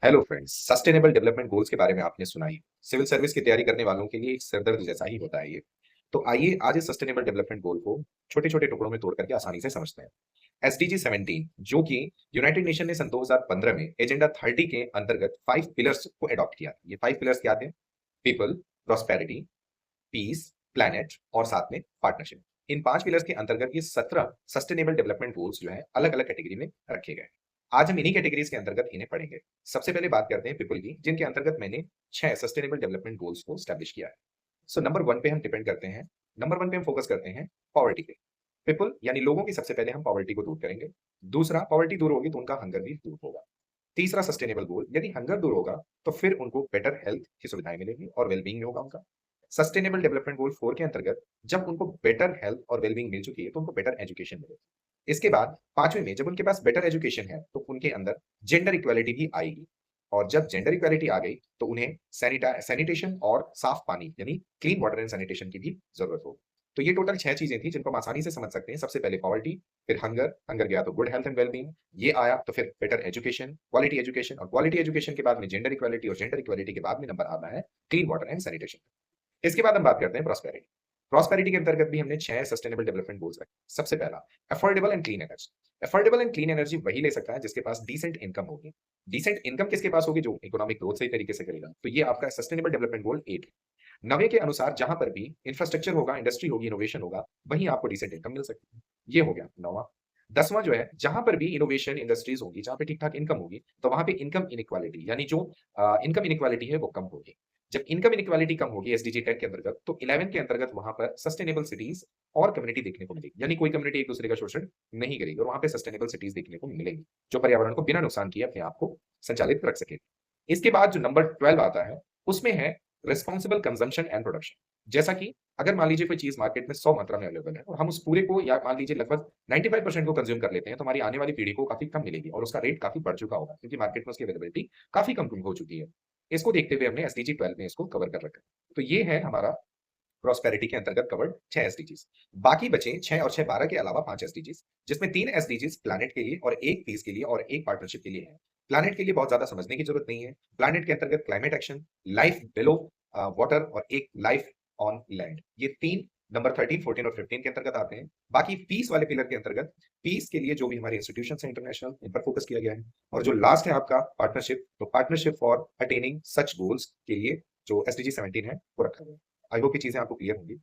Hello friends, sustainable development goals के बारे में आपने सुना ही। सिविल सर्विस की तैयारी करने वालों के लिए एक सिरदर्द जैसा ही होता है ये। तो आइए आज इस सस्टेनेबल डेवलपमेंट गोल को छोटे छोटे टुकड़ों में तोड़ करके आसानी से समझते हैं। एसडीजी 17 जो कि यूनाइटेड नेशन ने सन 2015 में एजेंडा 30 के अंतर्गत 5 पिलर्स को अडॉप्ट किया। ये 5 पिलर्स क्या थे? पीपल, प्रॉस्पेरिटी, पीस, प्लैनेट और साथ में पार्टनरशिप। इन 5 पिलर्स के अंतर्गत ये 17 सस्टेनेबल डेवलपमेंट गोल्स जो है अलग अलग कैटेगरी में रखे गए। आज हम इन्हीं कैटेगरीज के अंतर्गत इन्हें पढ़ेंगे। सबसे पहले बात करते हैं पीपल की, जिनके अंतर्गत मैंने 6 सस्टेनेबल डेवलपमेंट गोल्स को स्टैब्लिश किया है। सो नंबर 1 पे हम डिपेंड करते हैं। नंबर 1 पे हम फोकस करते हैं पॉवर्टी पे। पीपल यानी लोगों की सबसे पहले हम पॉवर्टी को दूर करेंगे। दूसरा, पॉवर्टी दूर होगी तो उनका हंगर भी दूर होगा। तीसरा सस्टेनेबल गोल, यदि हंगर दूर होगा तो फिर उनको बेटर हेल्थ की सुविधाएं मिलेगी और वेलबींग में होगा उनका। सस्टेनेबल डेवलपमेंट गोल 4 के अंतर्गत जब उनको बेटर हेल्थ और वेलबींग मिल चुकी है तो उनको बेटर एजुकेशन मिलेगी। इसके बाद 5वें में जब उनके पास बेटर एजुकेशन है तो उनके अंदर जेंडर इक्वालिटी भी आएगी। और जब जेंडर इक्वालिटी आ गई तो उन्हें सैनिटेशन और साफ पानी यानी क्लीन वाटर एंड सैनिटेशन की भी जरूरत होगी। तो ये टोटल 6 चीजें थी जिनको हम आसानी से समझ सकते हैं। सबसे पहले पॉवर्टी, फिर हंगर, हंगर गया तो गुड हेल्थ एंड वेलबींग, ये आया तो फिर बेटर एजुकेशन, क्वालिटी एजुकेशन, और क्वालिटी एजुकेशन के बाद में जेंडर इक्वालिटी, और जेंडर इक्वालिटी के बाद में नंबर आता है क्लीन वाटर एंड सैनिटेशन। इसके बाद हम बात करते हैं प्रॉस्पेरिटी। प्रॉस्पेरिटी के अंतर्गत भी हमने 6 सस्टेनेबल डेवलपमेंट गोल्स रखे। सबसे पहला, affordable and clean energy. Affordable and clean energy वही ले सकता है जिसके पास डिसेंट इनकम होगी। डिसेंट इनकम किसके पास होगी? जो इकोनॉमिक ग्रोथ सही तरीके से करेगा। तो ये आपका सस्टेनेबल डेवलपमेंट गोल 8 है। 9 के अनुसार जहां पर भी इंफ्रास्ट्रक्चर होगा, इंडस्ट्री होगी, इनोवेशन होगा, वहीं आपको डिसेंट इनकम मिल सकती है। ये हो गया 9वां। 10वां जो है, जहां पर भी इनोवेशन इंडस्ट्रीज होगी, जहां पे ठीक ठाक इनकम होगी, तो वहां पे इनकम इनइक्वालिटी यानी जो इनकम इनइक्वालिटी है वो कम होगी। जब इनकम इनइक्वालिटी कम होगी एसडीजी 10 के अंतर्गत, तो 11 के अंतर्गत वहां पर सस्टेनेबल सिटीज और कम्युनिटी देखने को मिलेगी। यानी कोई कम्युनिटी एक दूसरे का शोषण नहीं करेगी और वहां पे सस्टेनेबल सिटीज देखने को मिलेंगी जो पर्यावरण को बिना नुकसान किए अपने आप को संचालित रख सके। इसके बाद जो नंबर 12 आता है उसमें है रिस्पॉन्सिबल कंजम्पशन एंड प्रोडक्शन। जैसा कि अगर मान लीजिए कोई चीज मार्केट में 100 मात्रा में अवेलेबल है और हम उस पूरे को या मान लीजिए लगभग 95% को कंज्यूम कर लेते हैं, तो हमारी आने वाली पीढ़ी को काफी कम मिलेगी और उसका रेट काफी बढ़ चुका होगा क्योंकि मार्केट में उसकी अवेलेबिलिटी काफी कम हो चुकी है। इसको देखते हुए हमने एसडीजी 12 में इसको कवर कर रखा है। तो ये है हमारा प्रॉस्पेरिटी के अंतर्गत कवर्ड 6 एसडीजीज। बाकी बचे 6 और 6 12 के अलावा 5 एसडीजीज, जिसमें 3 एसडीजीज प्लैनेट के लिए और एक पीस के लिए और एक पार्टनरशिप के लिए है। प्लैनेट के लिए बहुत ज्यादा समझने की जरूरत नहीं है। प्लैनेट के अंतर्गत climate action, life below water और एक लाइफ ऑन लैंड, ये तीन नंबर 13, 14 और 15 के अंतर्गत आते हैं। बाकी पीस वाले पिलर के अंतर्गत पीस के लिए जो भी हमारे इंस्टीट्यूशन है इंटरनेशनल, इन पर फोकस किया गया है। और जो लास्ट है आपका पार्टनरशिप, तो partnership for attaining such goals के लिए जो एसडीजी 17 है वो रखा गया है। आई होप ये चीजें आपको क्लियर होंगी।